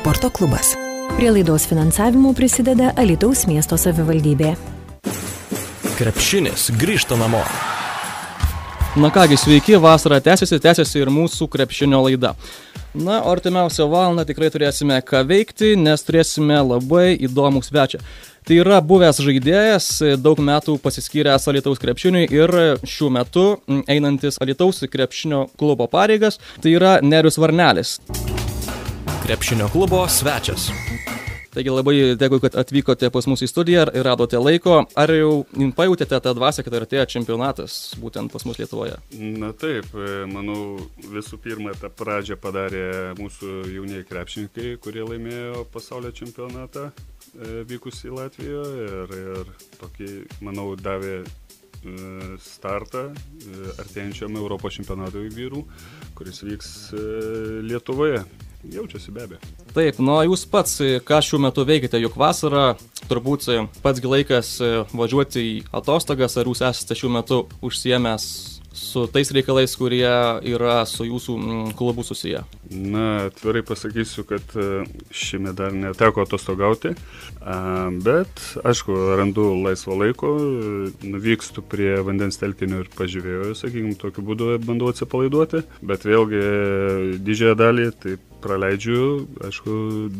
sporto klubas. Prie laidos finansavimo prisideda Alytaus miesto savivaldybė. Krepšinis grįžta namo. Na kągi, sveiki, vasara tęsiasi ir mūsų krepšinio laida. Na, o artimiausią valandą tikrai turėsime ką veikti, nes turėsime labai įdomų svečią. Tai yra buvęs žaidėjas, daug metų pasiskyręs Alytaus krepšiniui ir šiuo metu einantis Alytaus krepšinio klubo pareigas, tai yra Nerijus Varnelis. Krepšinio klubo svečias. Taigi labai dėkui, kad atvykote pas mus į studiją ir radote laiko. Ar jau pajautėte tą dvasią, kad artėja čempionatas būtent pas mus Lietuvoje? Na taip, manau, visų pirma, tą pradžią padarė mūsų jaunieji krepšininkai, kurie laimėjo pasaulio čempionatą vykusį Latvijoje ir tokį, manau, davė startą artėjančiam Europos čempionatui vyrų, kuris vyks Lietuvoje. Jaučiasi be abejo. Taip, jūs pats, ką šiuo metu veikite, juk vasara, turbūt pats laikas važiuoti į atostogas, ar jūs esate šiuo metu užsiėmęs su tais reikalais, kurie yra su jūsų klubu susiję? Na, atvirai pasakysiu, kad šiemet dar neteko atostogauti, bet, aišku, randu laisvo laiko, nuvykstu prie vandens telkinio ir pažiūrėjau, sakykime, tokiu būdu bandau atsipalaiduoti, bet vėlgi didžiąją dalį tai praleidžiu, aišku,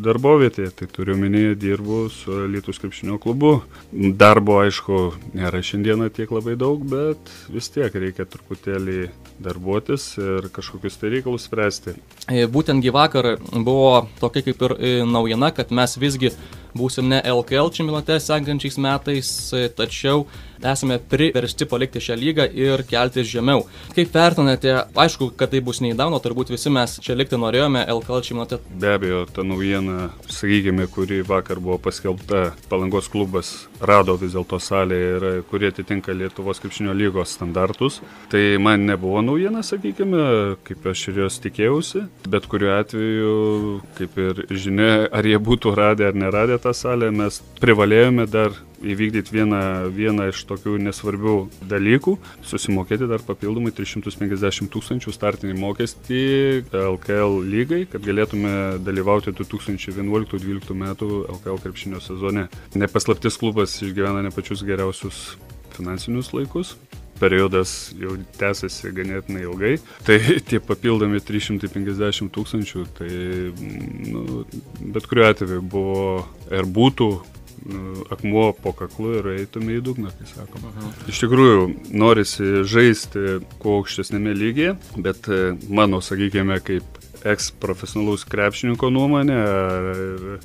darbovietėje, tai turiu minėję, dirbu su Alytaus krepšinio klubu. Darbo, aišku, nėra šiandieną tiek labai daug, bet vis tiek reikia truputėlį darbuotis ir kažkokius tai reikalus spręsti. Būtent vakar buvo tokia kaip ir naujiena, kad mes visgi būsime LKL čempionate sekančiais metais, tačiau esame priversti palikti šią lygą ir keltis žemiau. Kaip vertinate, aišku, kad tai bus neįdomu, turbūt visi mes čia likti norėjome LKL čempionate. Be abejo, ta naujiena, sakykime, kuri vakar buvo paskelbta, Palangos klubas rado vis dėlto salę ir kurie atitinka Lietuvos krepšinio lygos standartus. Tai man nebuvo naujiena, sakykime, kaip aš ir jos tikėjausi, bet kuriuo atveju, kaip ir žinia, ar jie būtų radę ar neradę tą salę, mes privalėjome dar įvykdyti vieną iš tokių nesvarbių dalykų, susimokėti dar papildomai 350 000 startinį mokestį LKL lygai, kad galėtume dalyvauti 2011-2012 metų LKL krepšinio sezone. Nepaslaptis, klubas išgyvena ne pačius geriausius finansinius laikus. Periodas jau tęsiasi ganėtinai ilgai, tai tie papildomi 350 000, tai bet kuriuo atveju buvo ir būtų akmuo po kaklu ir eitume į dugną, kai sakoma. Iš tikrųjų, norisi žaisti kuo aukštesnėme lygyje, bet mano, sakykime, kaip eks-profesionalaus krepšininko nuomonė,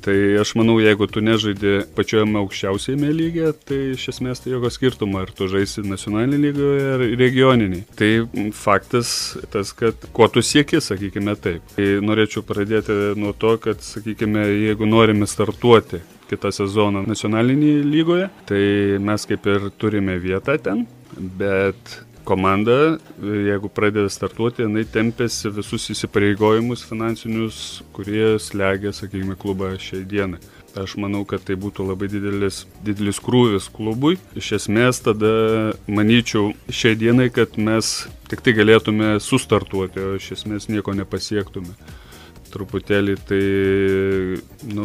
tai aš manau, jeigu tu nežaidi pačiojame aukščiausiame lygyje, tai iš esmės tai jokio skirtumo, ar tu žaisi nacionalinį lygoje ar regioninį. Tai faktas tas, kad kuo tu sieki, sakykime taip. Tai norėčiau pradėti nuo to, kad, sakykime, jeigu norime startuoti kitą sezoną nacionalinėje lygoje, tai mes kaip ir turime vietą ten, bet komanda, jeigu pradeda startuoti, jinai tempėsi visus įsipareigojimus finansinius, kurie slegia, sakykime, klubą šiai dienai. Aš manau, kad tai būtų labai didelis krūvis klubui. Iš esmės, tada manyčiau šiai dienai, kad mes tik tai galėtume sustartuoti, o iš esmės nieko nepasiektume. Truputėlį tai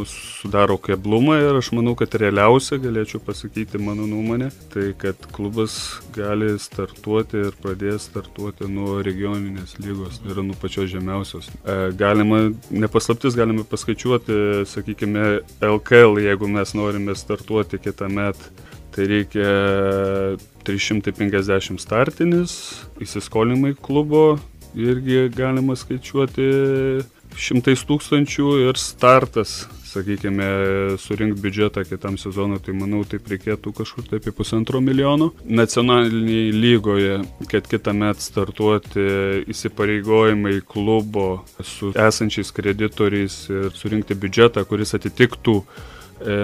sudaro keblumą ir aš manau, kad realiausia, galėčiau pasakyti mano nuomonę, tai kad klubas gali startuoti ir pradės startuoti nuo regioninės lygos, tai yra nuo pačios žemiausios. Galima, nepaslaptis, galime paskaičiuoti, sakykime, LKL, jeigu mes norime startuoti kitą metą, tai reikia 350 startinis, įsiskolimai klubo, irgi galima skaičiuoti 100 000 ir startas, sakykime, surinkti biudžetą kitam sezonui, tai manau, taip reikėtų kažkur taip apie 1,5 milijono. Nacionalinėje lygoje, kad kitą metą startuoti įsipareigojimai klubo su esančiais kreditoriais ir surinkti biudžetą, kuris atitiktų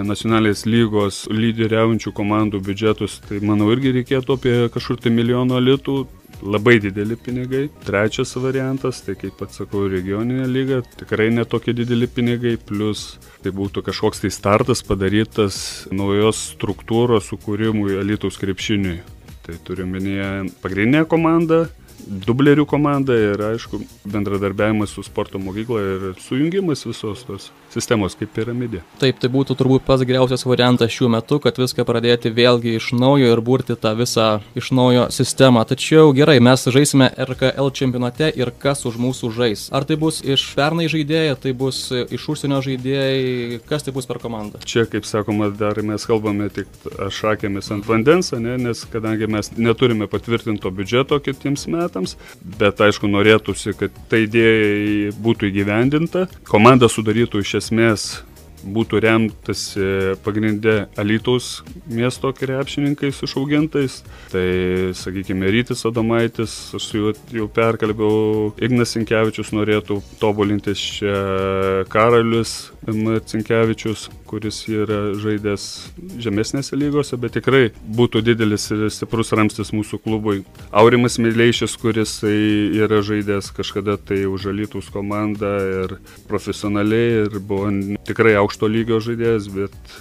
nacionalinės lygos lyderiaujančių komandų biudžetus, tai manau irgi reikėtų apie kažkur tai 1 milijono litų. Labai dideli pinigai. Trečias variantas, tai kaip pats sakau, regioninė lyga, tikrai netokie dideli pinigai, plus tai būtų kažkoks tai startas padarytas naujos struktūros sukūrimui Alytaus krepšiniui. Tai turiu minėję pagrindinę komandą, dublerių komanda ir, aišku, bendradarbiavimas su sporto mokykla ir sujungimas visos tos sistemos kaip piramidė. Taip, tai būtų turbūt pats geriausias variantas šiuo metu, kad viską pradėti vėlgi iš naujo ir burti tą visą iš naujo sistemą. Tačiau gerai, mes žaisime RKL čempionate ir kas už mūsų žais. Ar tai bus iš pernai žaidėjai, tai bus iš užsienio žaidėjai, kas tai bus per komandą? Čia, kaip sakoma, dar mes kalbame tik šakėmis ant vandens, nes kadangi mes neturime patvirtinto biudžeto kitiems metams, bet aišku norėtųsi, kad ta idėja būtų įgyvendinta. Komanda sudarytų iš esmės būtų remtasi pagrindė Alytaus miesto krepšininkais išaugintais. Tai, sakykime, Rytis Adomaitis, aš su juo jau perkalbėjau, Ignas Sinkevičius norėtų tobulintis čia, Karalius Cinkevičius, kuris yra žaidęs žemesnėse lygose, bet tikrai būtų didelis ir stiprus ramstis mūsų klubui. Aurimas Mileišis, kuris yra žaidęs kažkada tai už Alytaus komandą ir profesionaliai ir buvo tikrai aukšto lygio žaidėjas, bet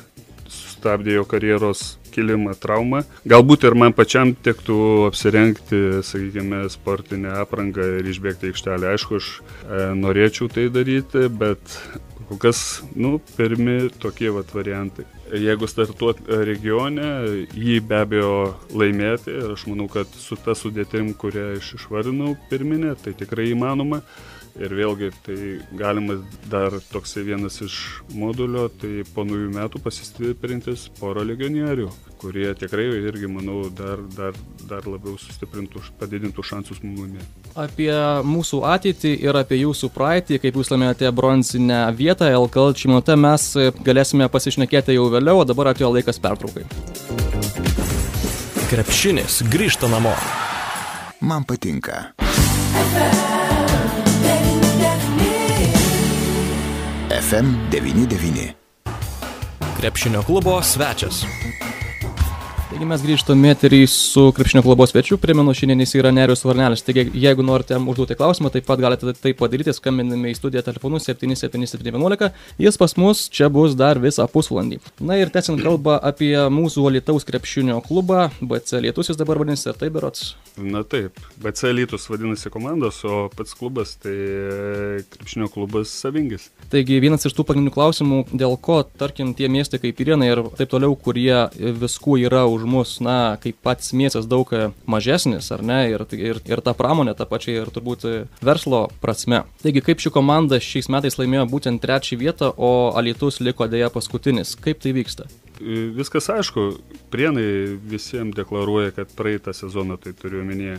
sustabdė jo karjeros kilimą traumą. Galbūt ir man pačiam tektų apsirengti, sakykime, sportinę aprangą ir išbėgti aikštelę. Aišku, aš norėčiau tai daryti, bet kol kas, pirmi tokie variantai. Jeigu startuot regione, jį be abejo laimėti ir aš manau, kad su ta sudėtim, kurią aš išvardinau pirminė, tai tikrai įmanoma. Ir vėlgi tai galima dar toksai vienas iš modulio, tai po naujų metų pasistiprintis porą legionierių, kurie tikrai irgi, manau, dar labiau sustiprintų, padidintų šansus mums. Apie mūsų ateitį ir apie jūsų praeitį, kaip jūs laimėjote bronzinę vietą LKL čempionate, mes galėsime pasišnekėti jau vėliau, o dabar atėjo laikas pertraukai. Krepšinis grįžta namo. Man patinka. FM 99. Krepšinio klubo svečias. Taigi mes grįžtame eterį su Krepšinio klubo svečiu. Primenu, šiandien jis yra Nerijus Varnelis. Taigi, jeigu norite užduoti klausimą, taip pat galite tai padaryti, skambinami į studiją telefonu 77711. Jis pas mus čia bus dar visą pusvalandį. Na ir tęsiant kalbą apie mūsų Alytaus krepšinio klubą. BC Lietus jis dabar vadinasi, ar taip berods? Na taip, BC Lietus vadinasi komandos, o pats klubas tai krepšinio klubas Savingis. Taigi vienas iš tų pagrindinių klausimų, dėl ko, tarkim, tie miestai kaip Prienai ir taip toliau, kurie viskų yra už mus, kaip pats miestas daug mažesnis, ar ne, ir ta pramonė, ta pačia ir turbūt verslo prasme. Taigi, kaip ši komanda šiais metais laimėjo būtent 3. vietą, o Alytus liko deja paskutinis. Kaip tai vyksta? Viskas aišku, Prienai visiems deklaruoja, kad praeitą sezoną, tai turiu omenyje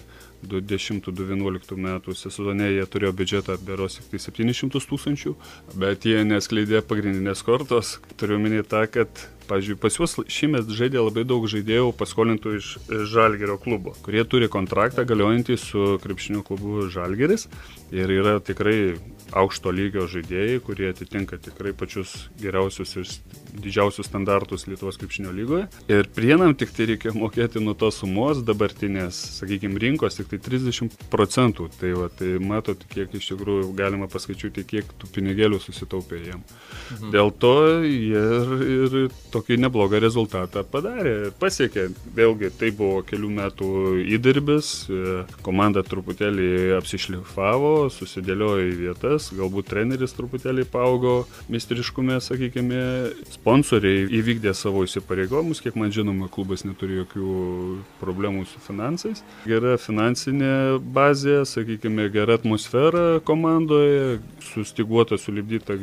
2010-2011 metų sezone jie turėjo biudžetą beros tik 700 000, bet jie neskleidė pagrindinės kortos. Turiu omenyje tą, kad pavyzdžiui, pas juos šįmet žaidė labai daug žaidėjų paskolintų iš Žalgirio klubo, kurie turi kontraktą galiojantį su krepšinio klubu Žalgiris ir yra tikrai aukšto lygio žaidėjai, kurie atitinka tikrai pačius geriausius ir didžiausius standartus Lietuvos krepšinio lygoje. Ir Prienam tik tai reikia mokėti nuo tos sumos dabartinės, sakykime, rinkos tik tai 30%. Tai matot, kiek iš tikrųjų galima paskaičiuoti, kiek tų pinigėlių susitaupė jiem. Dėl to jie ir tokį neblogą rezultatą padarė ir pasiekė. Vėlgi, tai buvo kelių metų įdirbis, komanda truputėlį apsišlifavo, susidėliojo į vietas, galbūt treneris truputėlį paaugo meistriškume, sakykime, sponsoriai įvykdė savo įsipareigojimus, kiek man žinoma, klubas neturi jokių problemų su finansais. Gera finansinė bazė, sakykime, gera atmosfera komandoje, sustiguota, sulipdyta,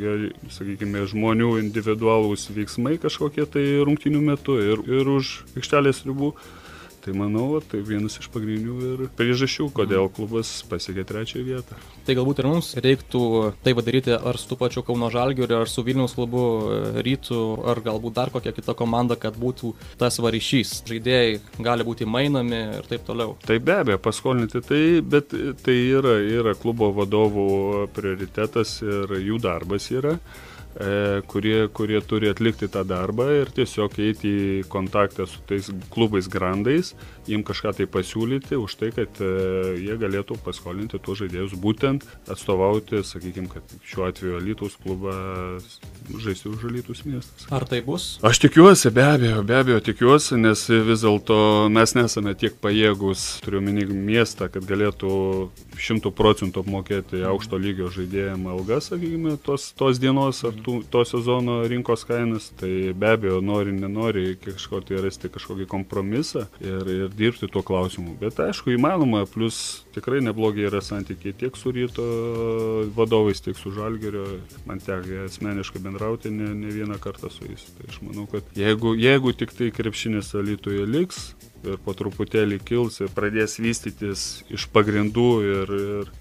sakykime, žmonių individualūs veiksmai kažkokie tai rungtynių metu ir už aikštelės ribų. Tai manau, tai vienas iš pagrindinių ir priežasčių, kodėl klubas pasiekė 3. vietą. Tai galbūt ir mums reiktų tai padaryti ar su pačiu Kauno Žalgiriu, ar su Vilniaus klubu Rytu, ar galbūt dar kokia kita komanda, kad būtų tas ryšys. Žaidėjai gali būti mainami ir taip toliau. Tai be abejo, paskolinti tai, bet tai yra klubo vadovų prioritetas ir jų darbas yra. Kurie turi atlikti tą darbą ir tiesiog eiti į kontaktą su tais klubais grandais jiem kažką tai pasiūlyti už tai, kad jie galėtų paskolinti tuos žaidėjus, būtent atstovauti, sakykime, kad šiuo atveju Alytaus klubą žaisti už Alytaus miestas. Ar tai bus? Aš tikiuosi, be abejo tikiuosi, nes vis dėlto mes nesame tiek pajėgus, turiu omeny miestą, kad galėtų 100% apmokėti aukšto lygio žaidėjim algas, sakykime, tos dienos ar to sezono rinkos kainas, tai be abejo nenori kažkokį rasti kažkokį kompromisą ir dirbti tuo klausimu. Bet aišku, įmanoma, plus tikrai neblogai yra santykiai tiek su Ryto vadovais, tiek su Žalgirio. Man teko asmeniškai bendrauti ne vieną kartą su jais. Tai aš manau, kad jeigu tik tai krepšinis Alytuje liks ir po truputėlį kils ir pradės vystytis iš pagrindų ir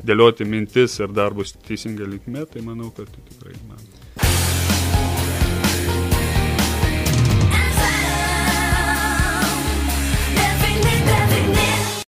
dėlioti mintis ir darbus teisinga linkme, tai manau, kad tikrai